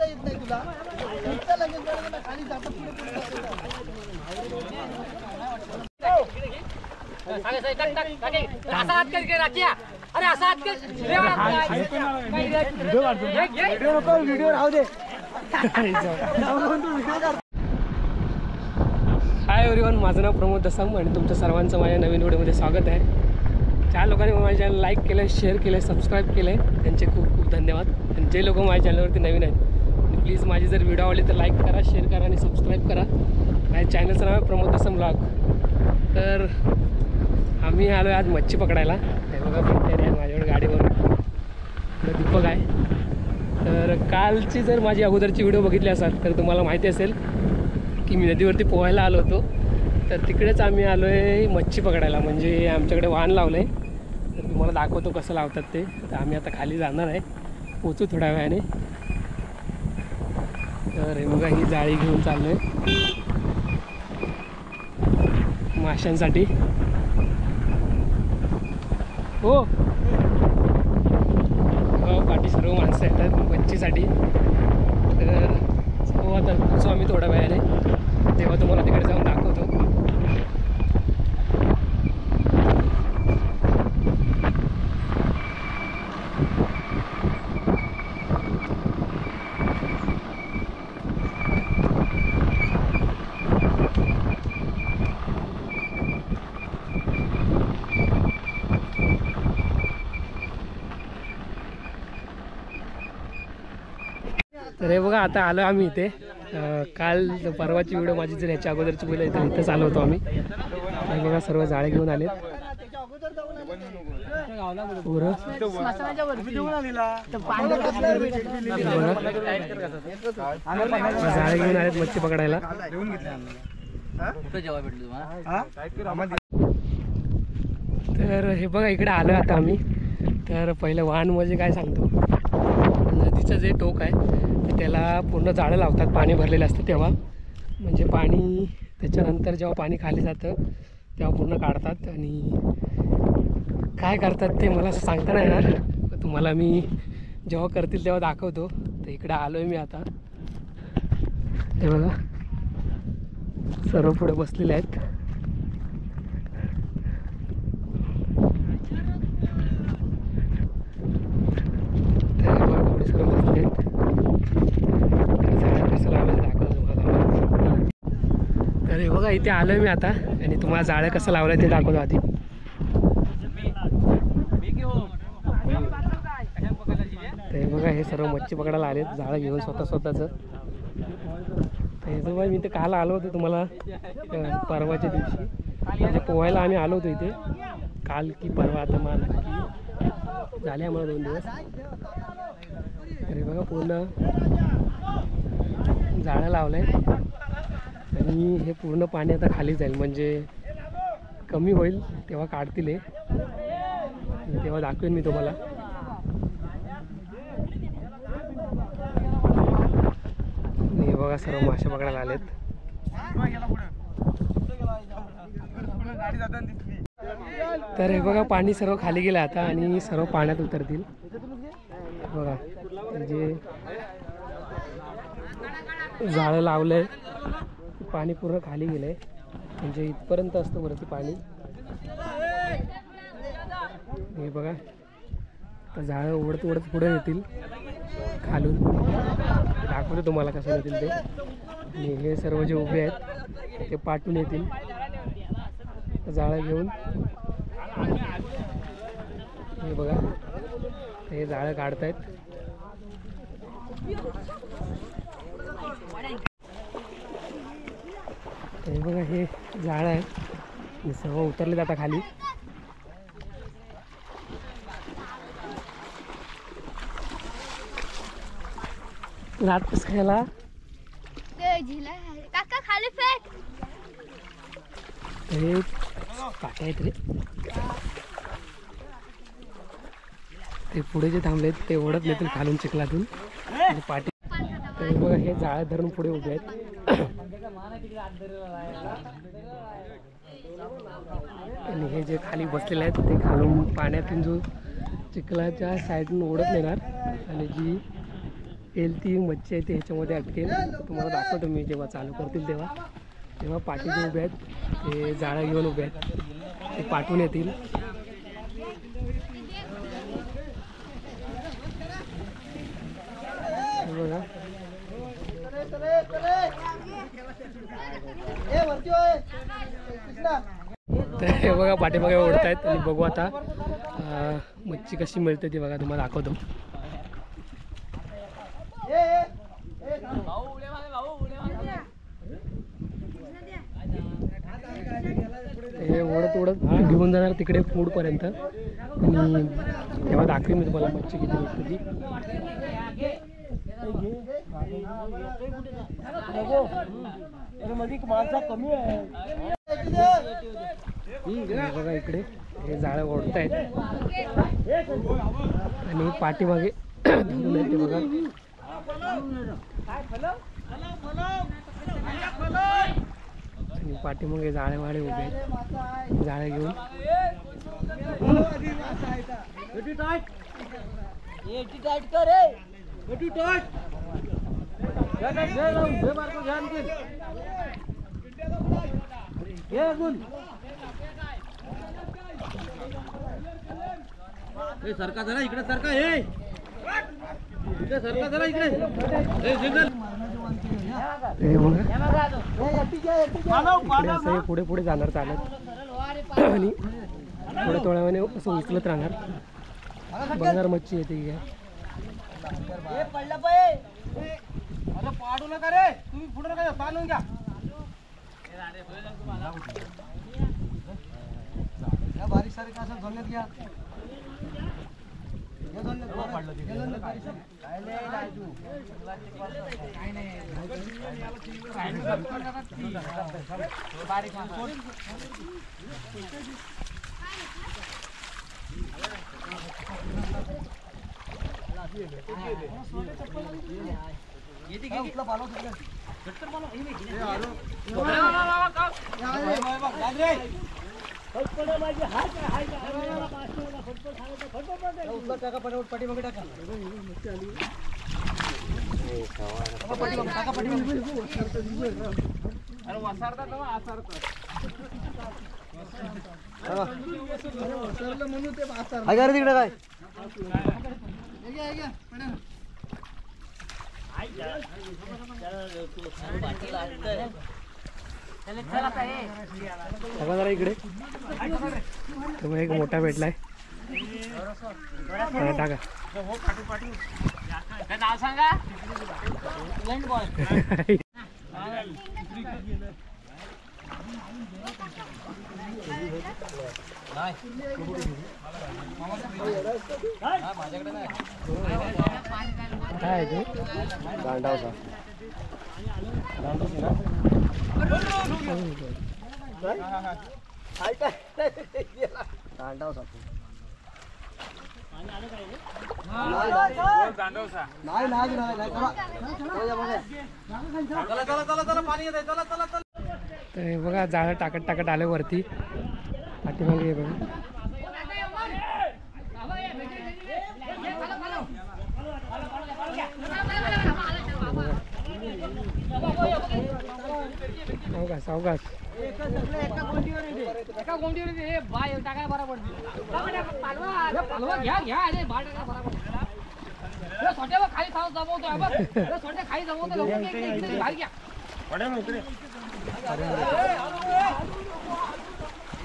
उठता येत नाही तुला उठता लगेच बरं खाली जाता पुढे असा हात करके राखिया अरे असा हात कर व्हिडिओ नको व्हिडिओ राहू दे हाय एव्हरीवन, माझं नाव प्रमोद दसम आणि तुमच्या सर्वांचं माझ्या नवीन व्हिडिओमध्ये स्वागत आहे. ज्या लोकांनी माझ्या चॅनल लाईक केलं, शेअर केलं, सबस्क्राईब केलं आहे त्यांचे खूप खूप धन्यवाद. आणि जे लोक माझ्या चॅनलवरती नवीन आहेत प्लीज माझी जर व्हिडिओ आवडली तर लाईक करा, शेअर करा आणि सबस्क्राईब करा. माझ्या चॅनलचं नाव आहे प्रमोद दसम ब्लॉग. तर आम्ही आलो आहे आज मच्छी पकडायला. हे बघा भेटते आहे माझ्याकडे गाडीवर दीपक आहे. तर कालची जर माझी अगोदरची व्हिडिओ बघितली असाल तर तुम्हाला माहिती असेल की मी नदीवरती पोहायला आलो होतो. तर तिकडेच आम्ही आलो आहे मच्छी पकडायला. म्हणजे आमच्याकडे वाहन लावलं आहे, तर तुम्हाला दाखवतो कसं लावतात ते. तर आम्ही आता खाली जाणार आहे, पोचू थोड्या वेळाने. तर हे बघा ही जाळी घेऊन चाललो आहे माशांसाठी. हो पाठी सर्व माणसं येतात मच्छीसाठी. तर हो आता पोचू आम्ही थोड्या वेळाने, तेव्हा तुम्हाला तिकडे जाऊन दाखवतो. तर हे बघा आता आलो आम्ही इथे. काल परवाची व्हिडिओ माझी जर ह्याच्या अगोदरची व्हिडिओ तर इथंच आलो होतो आम्ही. हे बघा सर्व जाळे घेऊन आलेत. जाळे घेऊन आलेत मच्छी पकडायला. तर हे बघा इकडे आलो आता आम्ही. तर पहिलं वाहन म्हणजे काय सांगतो, नदीचं जे टोक आहे त्याला पूर्ण जाळं लावतात पाणी भरलेलं असतं तेव्हा. म्हणजे पाणी त्याच्यानंतर जेव्हा पाणी खाली जातं तेव्हा पूर्ण काढतात. आणि काय करतात ते मला असं सांगता नाही येणार, तुम्हाला मी जेव्हा करतील तेव्हा दाखवतो. तर इकडे आलो आहे मी आता. हे बघा सर्व पुढे बसलेले आहेत. तर हे बघा इथे आलोय मी आता आणि तुम्हाला जाळं कसं लावलं ते दाखवतो आधी. तर हे बघा हे सर्व मच्छी पकडायला आलेत जाळं घेऊन स्वतःचं. तर हे बघा मी इथे काल आलो होतो तुम्हाला परवाच्या दिवशी. म्हणजे पोहायला आम्ही आलो होतो इथे काल की परवा, आता मला नक्की झाले आम्हाला 2 दिवस. तर हे बघा पूर्ण जाळं लावलं आहे आणि हे पूर्ण पाणी आता खाली जाईल. म्हणजे कमी होईल तेव्हा काढतील हे, तेव्हा दाखवेन मी तुम्हाला. हे बघा सर्व मासे पकडायला आलेत. तर हे बघा पाणी सर्व खाली गेलं आता आणि सर्व पाण्यात उतरतील. बघा म्हणजे जाळं लावलंय, पाणी पूर्ण खाली गेलंय. म्हणजे इथपर्यंत असतं वरती पाणी. हे बघा तर जाळं ओढत ओढत पुढे येतील खालून. दाखवतो तुम्हाला कसं येतील ते. आणि हे सर्व जे उभे आहेत ते पाठून येतील जाळं घेऊन. हे बघा हे जाळं काढतायत. हे बघा हे जाळं आहे, हे सर्व उतरले जातात खाली. रातच खायला काका खाली फेक. हे काटे आहेत रे ते. पुढे जे थांबलेत ते ओढत नेतील खालून चिखलातून पाठी. तर बघा हे जाळं धरून पुढे उभे आहेत. आणि हे जे खाली बसलेले आहेत ते खालून पाण्यातून जो चिखलाच्या साईडून ओढत नेणार आणि जी येईल ती मच्छी आहे ती ह्याच्यामध्ये अटकेल. तुम्हाला दाखवतो मी जेव्हा चालू करतील तेव्हा पाठी जे उभे आहेत ते जाळं घेऊन उभे आहेत, ते पाठवून येतील. बघा तर हे बघा पाठीमागे ओढतायत आणि बघू आता मच्छी कशी मिळते ती बघा तुम्हाला दाखवतो. हे ओढत घेऊन जाणार तिकडे फूडपर्यंत आणि तेव्हा दाखवेन मी तुम्हाला मच्छी किती भेटते ती. बघा इकडे हे जाळं ओढतायत आणि पाठीमागे धरून आहे ते बघा. आणि पाठीमागे जाळे वाळे उभे आहेत जाळे घेऊन. सरका जरा इकडे सरका, हे इकडे सरका जरा इकडे. असं पुढे पुढे जाणार चालत आणि थोड्या वेळाने असं उचलत राहणार. बंगार मच्छी येते की काय पडलं पाहिजे. पाडू नका रे तुम्ही, पुढे नका बांधून घ्या. बारीक सारीक असं धरण्यात घ्या. तिकडे काय जरा इकडे एक मोठा भेटलाय टाका. नाव सांगा. काय आहे ते दांडावसा. तर बघा जाळं टाकत टाकत आलं वरती. पाठीमागे हे बघा सावकाश सावकाश. एका गोंडीवर हे बाय टाकाय बरोबर. घ्या घ्या अरे बाळ टाकाय बरोबर. छोट्या खाली जमवतोय बघ. छोट्या खाली जमवतो बाहेर घ्या.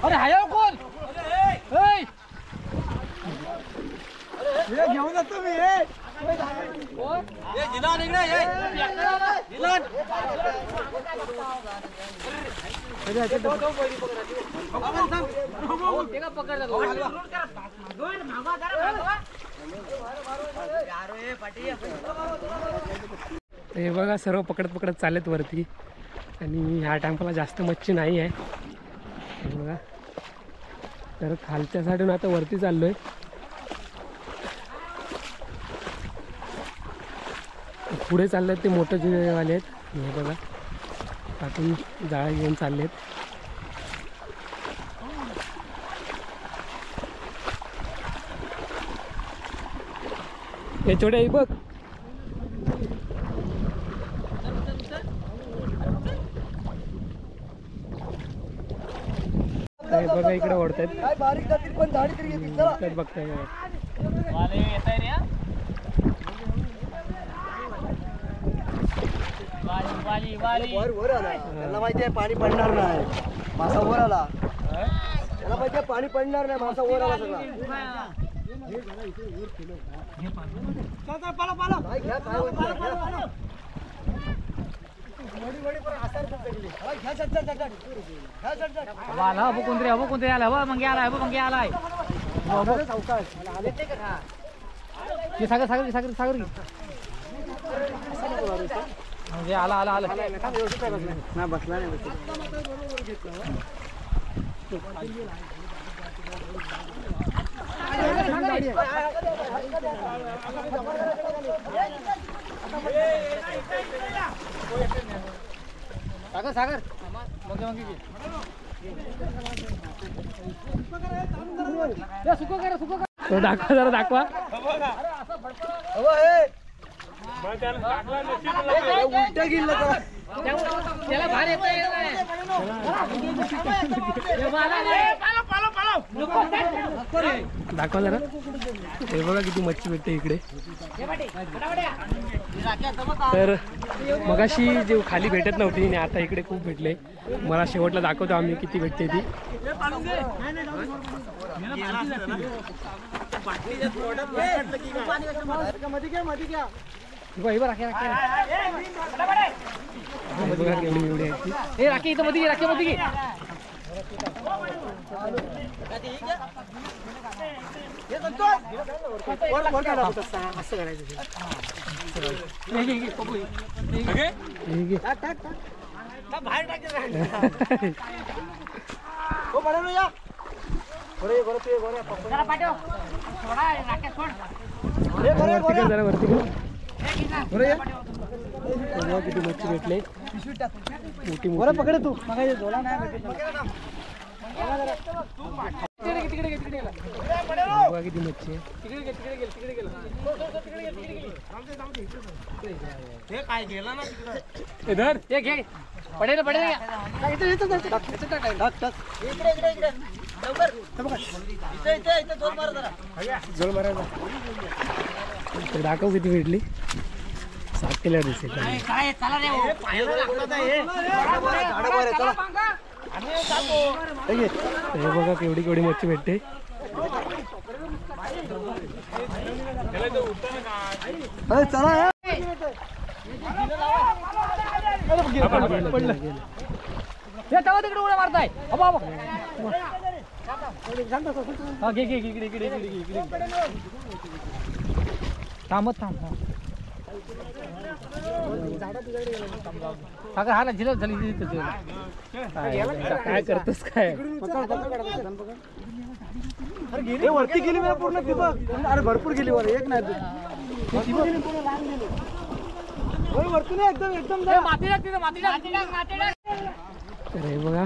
अरे हाय कोण घेऊन जातो मी. हे बघा सर्व पकडत पकडत चालत वरती आणि ह्या टायमाला जास्त मच्छी नाही आहे. हे बघा तर खालच्या साईडून आता वरती चाललोय. पुढे चाललेत ते मोठे जिरेवाले आहेत. हे बघा पाठून जाळं घेऊन चाललेत. हे छोटे बघ हे बघा इकडे ओढतायत काय बारीक जातील पण झाडी तरी येतील चला त्यात बघताय वर वर आला त्याला माहिती आहे पाणी पडणार नाही मासा वर आला त्याला माहिती आहे पाणी पडणार नाही मासा वर आला सगळा काय घ्या काय होत नाही, घ्या. वडी वडी पर आसार पण सगळी. हा, घ्या चट चट चट चट. घ्या चट चट. आला हो कोणतरी हो कोणतरी आला हो मग आलाय हो मग आलाय बरं सावकाश. आले ते का? हे सागर सागर सागर सागर म्हणजे आला आला आला ना बसला नाही सागर सागर मग सुको करा सुको करा तो दाखवा जरा दाखवा उलट्या गेलं तर त्याला भार येतोय दाखवा जरा हे बघा किती मच्छी भेटते इकडे तर मगाशी जे खाली भेटत नव्हती आणि आता इकडे खूप भेटले मला शेवटला दाखवतो आम्ही किती भेटते ती बघा केवढी एवढी आहे ती. हे राखी इथं मध्ये राखी मध्ये असं करायचं हे घे. बाहेर टाकायचं हो बरं या गोरे गोरे ते गोरे जरा पाठव थोडा राख्या सोड हे गोरे वरती गोरे कर जरा वरती कर गोरे बघा किती मच्छी भेटले मोठी गोरे मोठी पकडे तू मग झोला नाही तिकडे तिकडे बघा किती मच्छी आहे हे काय गेला ना इधर हे घे पडेल पडेल इकडे इकडे लवकर इथे इथे इथे जोर मार जरा जोर मारायचा तर दाखव किती भेटली 7 किलो दिसेल काय चला रे हो पायाला लागतं हे झाडं वर आहे, चला. हे घे. हे बघा केवढी केवढी मच्छी भेटते अरे चला हे. हे तवा तिकडे उड्या मारताय अबा अबा हा घे घे इकडे इकडे इकडे इकडे थांबत थांब सागर हा ना झिलत झाली काय करतोस काय हे वरती गेली मला पूर्ण तिथं अरे भरपूर गेली वर एक नाही वरती नाही एकदम एकदम जा. माती टाक तिथं माती टाक तर हे बघा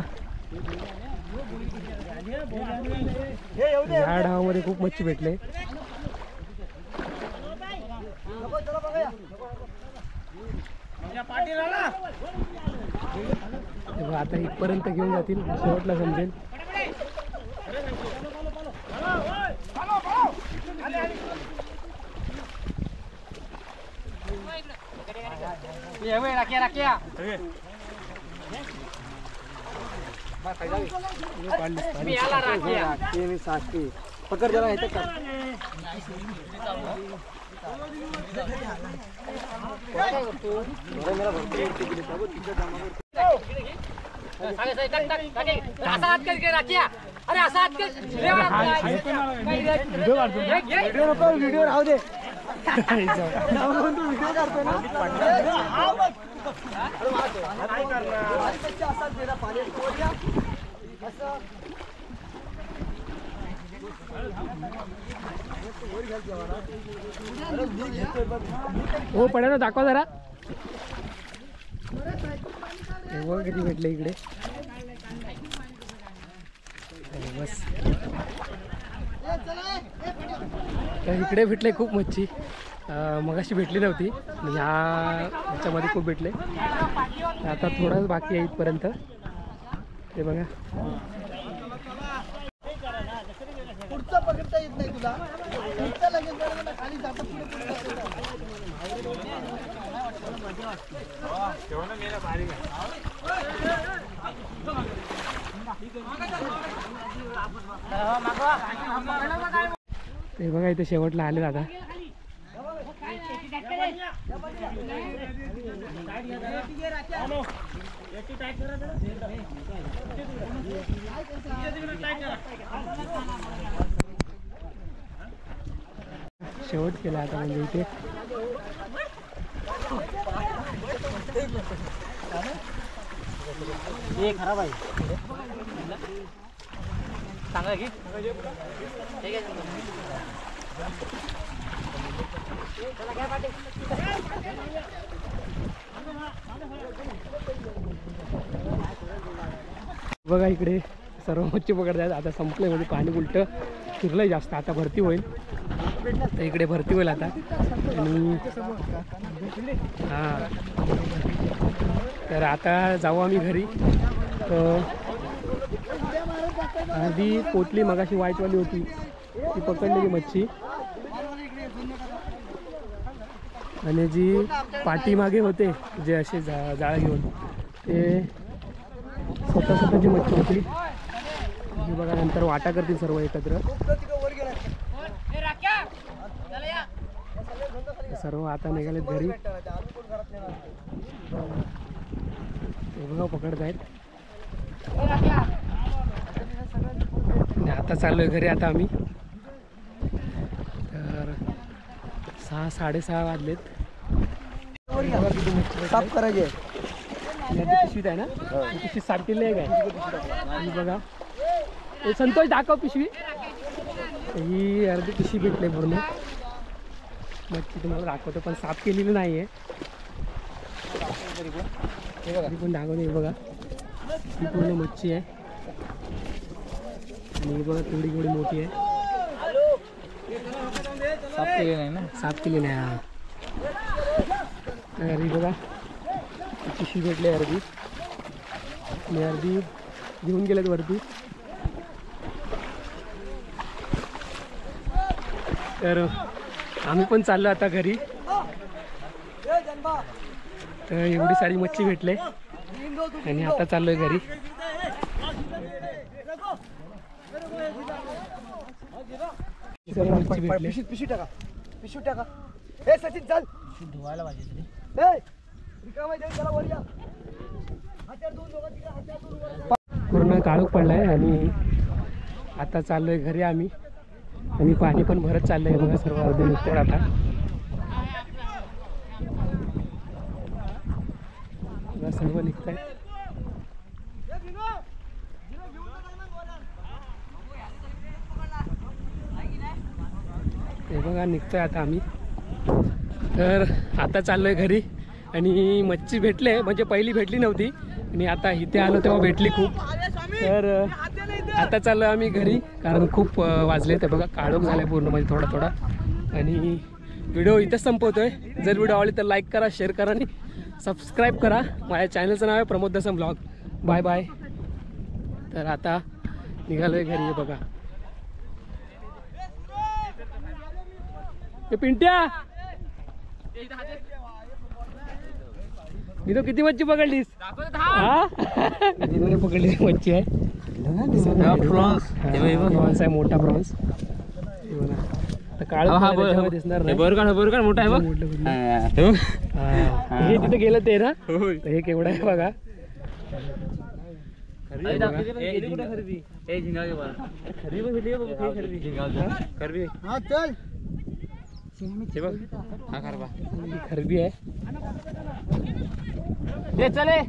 हे येऊ दे या डावामध्ये खूप मच्छी भेटले चला बघा हे बघा, आता इथपर्यंत घेऊन जातील शेवटला समजेल राख्या राख्या मी आला राख्या ते मी साथी पकड जरा इथे कर मेरा भरपूर वरती गेली बाबू तिच्या जमावर असा हात कर राख्या अरे असा हात कर व्हिडिओ नको व्हिडिओ राहू दे व्हिडिओ करतो ना पाणी हो पडा ना दाखवा जरा हे बघा किती भेटले इकडे बस तर इकडे भेटले खूप मच्छी मगाशी भेटली नव्हती ह्याच्यामध्ये खूप भेटले आता थोडंच बाकी आहे इथपर्यंत ते बघा तुला इतकं लगेच बरं ना, खाली जाता पुढे पुढे जाता. ते बघा इथे शेवटला आले दादा. शेवट केला आता म्हणजे इथे. हे खराब आहे चांगला की ठीक आहे. बघा इकडे सर्व मच्छी पकडतात. आता संपलंय म्हणजे पाणी उलटं फिरलंय जास्त. आता भरती होईल. तर इकडे भरती होईल आता. आणि हां तर आता जाऊ आम्ही घरी. तर आधी पोटली मगाशी व्हाईटवाली होती ती पकडलेली मच्छी. आणि जी पाठीमागे होते जे असे जाळं घेऊन ते स्वतःची मच्छी होती. ही बघा नंतर वाटा करतील सर्व एकत्र. सर्व आता निघालेत घरी. हे बघा पकडत आहेत. आता चाललोय घरी आता आम्ही. तर 6-6:30 वाजलेत. साफ करायचे पिशवीत आहे ना. पिशवी साठलेली आहे काय बघा. संतोष दाखव पिशवी. ही अर्धी पिशवी भेटली पूर्ण मच्छी. तुम्हाला दाखवतो पण साफ केलेली नाही आहे. तरी पण दाखवते. बघा ही पूर्ण मच्छी आहे. आणि बघा तेवढी केवढी मोठी आहे. साफ केली नाही ना. साफ केली नाही. हा तर ही बघा पिशवी भेटली अर्धी. आणि अर्धी घेऊन गेलेत वरती. तर आम्ही पण चाललो आता घरी. तर एवढी सारी मच्छी भेटले आणि आता चाललोय घरी. मच्छी भेटले. पिशवी टाका पिशवी टाका. हे सचिन चाल धुवायला पाहिजे तरी. पूर्ण काळोख पडलाय आणि आता चाललोय घरी आम्ही. आणि पाणी पण भरत चाललंय बघा. सर्व अर्धे निघतात आता. बघा सर्व निघत आहेत. हे बघा निघतोय आता आम्ही. तर आता चाललोय घरी. आणि मच्छी भेटले म्हणजे पहिली भेटली नव्हती आणि आता इथे आलो तेव्हा भेटली खूप. तर आता चाललो आम्ही घरी कारण खूप वाजले. तर बघा काळोख झालाय पूर्ण म्हणजे थोडा थोडा. आणि व्हिडिओ इथंच संपवतोय. जर व्हिडिओ आवडली तर लाईक करा, शेअर करा आणि सबस्क्राईब करा. माझ्या चॅनलचं नाव आहे प्रमोद दसम ब्लॉग. Bye bye. तर आता निघालोय घरी. बघा हे पिंट्या मी तो किती मच्छी पकडलीस? हा पकडली मच्छी आहे. प्रॉन्स आहे मोठा प्रॉन्स. काळ दिसणार नाही. मोठा आहे बघ. हे तिथे गेलं ते ना. हे केवढं आहे बघा. खरबी आहे. चले